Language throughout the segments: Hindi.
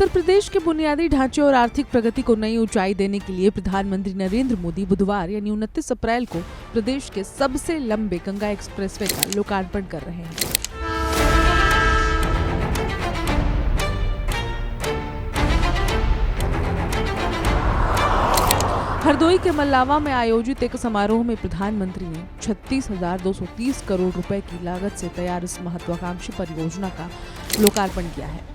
उत्तर प्रदेश के बुनियादी ढांचे और आर्थिक प्रगति को नई ऊंचाई देने के लिए प्रधानमंत्री नरेंद्र मोदी बुधवार यानी 29 अप्रैल को प्रदेश के सबसे लंबे गंगा एक्सप्रेसवे का लोकार्पण कर रहे हैं। हरदोई के मल्लावा में आयोजित एक समारोह में प्रधानमंत्री ने 36,230 करोड़ रुपए की लागत से तैयार इस महत्वाकांक्षी परियोजना का लोकार्पण किया है।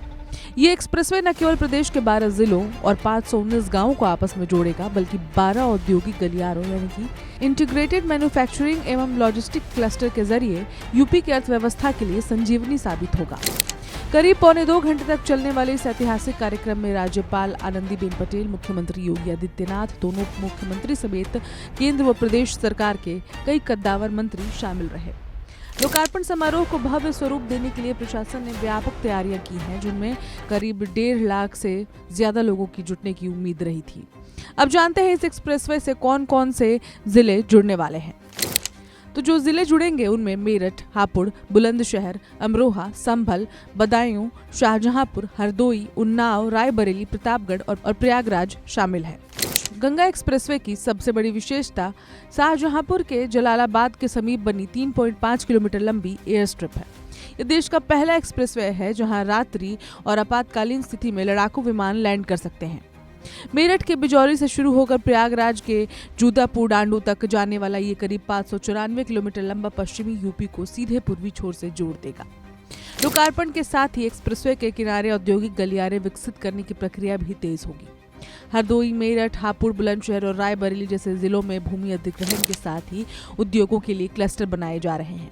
ये एक्सप्रेसवे न केवल प्रदेश के 12 जिलों और 519 गांवों को आपस में जोड़ेगा, बल्कि 12 औद्योगिक गलियारों यानी कि इंटीग्रेटेड मैन्युफैक्चरिंग एवं लॉजिस्टिक क्लस्टर के जरिए यूपी की अर्थव्यवस्था के लिए संजीवनी साबित होगा। करीब 1.25 घंटे तक चलने वाले इस ऐतिहासिक कार्यक्रम में राज्यपाल आनंदीबेन पटेल, मुख्यमंत्री योगी आदित्यनाथ, दोनों उप मुख्यमंत्री समेत केंद्र व प्रदेश सरकार के कई कद्दावर मंत्री शामिल रहे। लोकार्पण समारोह को भव्य स्वरूप देने के लिए प्रशासन ने व्यापक तैयारियां की हैं, जिनमें करीब 1.5 लाख से ज्यादा लोगों की जुटने की उम्मीद रही थी। अब जानते हैं इस एक्सप्रेसवे से कौन कौन से जिले जुड़ने वाले हैं। तो जो जिले जुड़ेंगे उनमें मेरठ, हापुड़, बुलंदशहर, अमरोहा, संभल, बदायूं, शाहजहांपुर, हरदोई, उन्नाव, रायबरेली, प्रतापगढ़ और प्रयागराज शामिल है। गंगा एक्सप्रेसवे की सबसे बड़ी विशेषता शाहजहांपुर के जलालाबाद के समीप बनी 3.5 किलोमीटर लंबी एयर स्ट्रिप है। ये देश का पहला एक्सप्रेसवे है जहां रात्रि और आपातकालीन स्थिति में लड़ाकू विमान लैंड कर सकते हैं। मेरठ के बिजौरी से शुरू होकर प्रयागराज के जूदापुर डांडू तक जाने वाला ये करीब 594 किलोमीटर लंबा पश्चिमी यूपी को सीधे पूर्वी छोर से जोड़ देगा। लोकार्पण के साथ ही एक्सप्रेसवे के किनारे औद्योगिक गलियारे विकसित करने की प्रक्रिया भी तेज होगी। हरदोई, मेरठ, हापुड़, बुलंदशहर और रायबरेली जैसे जिलों में भूमि अधिग्रहण के साथ ही उद्योगों के लिए क्लस्टर बनाए जा रहे हैं।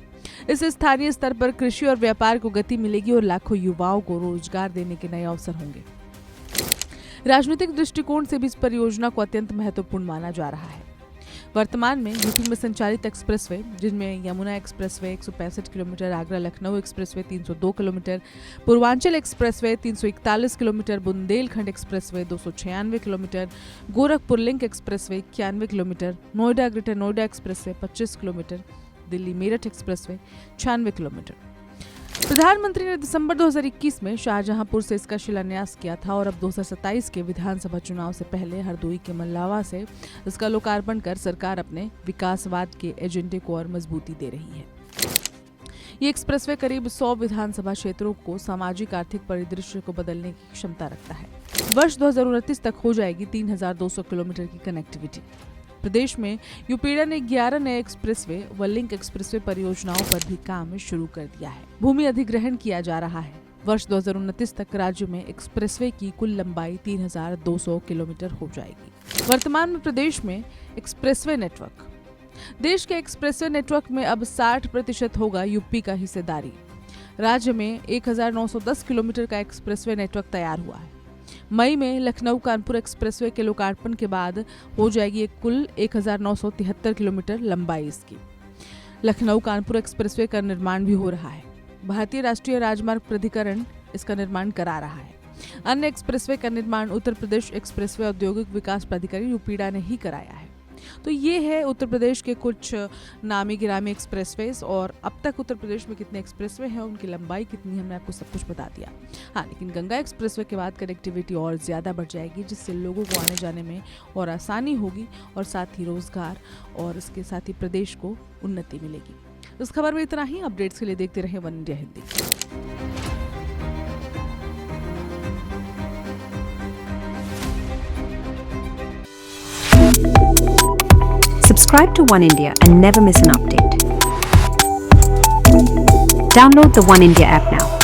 इससे स्थानीय स्तर पर कृषि और व्यापार को गति मिलेगी और लाखों युवाओं को रोजगार देने के नए अवसर होंगे। राजनीतिक दृष्टिकोण से भी इस परियोजना को अत्यंत महत्वपूर्ण माना जा रहा है। वर्तमान में यूपी में संचालित एक्सप्रेसवे, जिनमें Yamuna expressway 165 kilometre, Agra Lucknow expressway 302 kilometre, Purvanchal expressway 341 kilometre, Bundelkhand expressway 296 kilometre, Gorakhpur link expressway 91 kilometre, Noida greater Noida expressway 25 kilometre, Delhi Meerut expressway 96 kilometre. प्रधानमंत्री ने दिसंबर 2021 में शाहजहांपुर से इसका शिलान्यास किया था और अब 2027 के विधानसभा चुनाव से पहले हरदोई के मल्लावा से इसका लोकार्पण कर सरकार अपने विकासवाद के एजेंडे को और मजबूती दे रही है। ये एक्सप्रेसवे करीब 100 विधानसभा क्षेत्रों को सामाजिक आर्थिक परिदृश्य को बदलने की क्षमता रखता है। वर्ष 2029 तक हो जाएगी 3200 किलोमीटर की कनेक्टिविटी। प्रदेश में यूपीडा ने 11 नए एक्सप्रेसवे व लिंक एक्सप्रेसवे परियोजनाओं पर भी काम शुरू कर दिया है। भूमि अधिग्रहण किया जा रहा है। वर्ष 2029 तक राज्य में एक्सप्रेसवे की कुल लंबाई 3200 किलोमीटर हो जाएगी। वर्तमान में प्रदेश में एक्सप्रेसवे नेटवर्क, देश के एक्सप्रेसवे नेटवर्क में अब 60% होगा यूपी का हिस्सेदारी। राज्य में 1910 किलोमीटर का एक्सप्रेसवे नेटवर्क तैयार हुआ है। मई में लखनऊ कानपुर एक्सप्रेसवे के लोकार्पण के बाद हो जाएगी एक कुल 1973 किलोमीटर लंबाई इसकी। लखनऊ कानपुर एक्सप्रेसवे का निर्माण भी हो रहा है। भारतीय राष्ट्रीय राजमार्ग प्राधिकरण इसका निर्माण करा रहा है। अन्य एक्सप्रेसवे का निर्माण उत्तर प्रदेश एक्सप्रेसवे औद्योगिक विकास प्राधिकरण यूपीडा ने ही कराया है। तो ये है उत्तर प्रदेश के कुछ नामी गिरामी एक्सप्रेसवेज, और अब तक उत्तर प्रदेश में कितने एक्सप्रेसवे हैं, उनकी लंबाई कितनी, हमने आपको सब कुछ बता दिया। हाँ, लेकिन गंगा एक्सप्रेसवे के बाद कनेक्टिविटी और ज़्यादा बढ़ जाएगी, जिससे लोगों को आने जाने में और आसानी होगी और साथ ही रोजगार और इसके साथ ही प्रदेश को उन्नति मिलेगी। इस खबर में इतना ही। अपडेट्स के लिए देखते रहें one India Hindi. Subscribe to One India and never miss an update. Download the One India app now.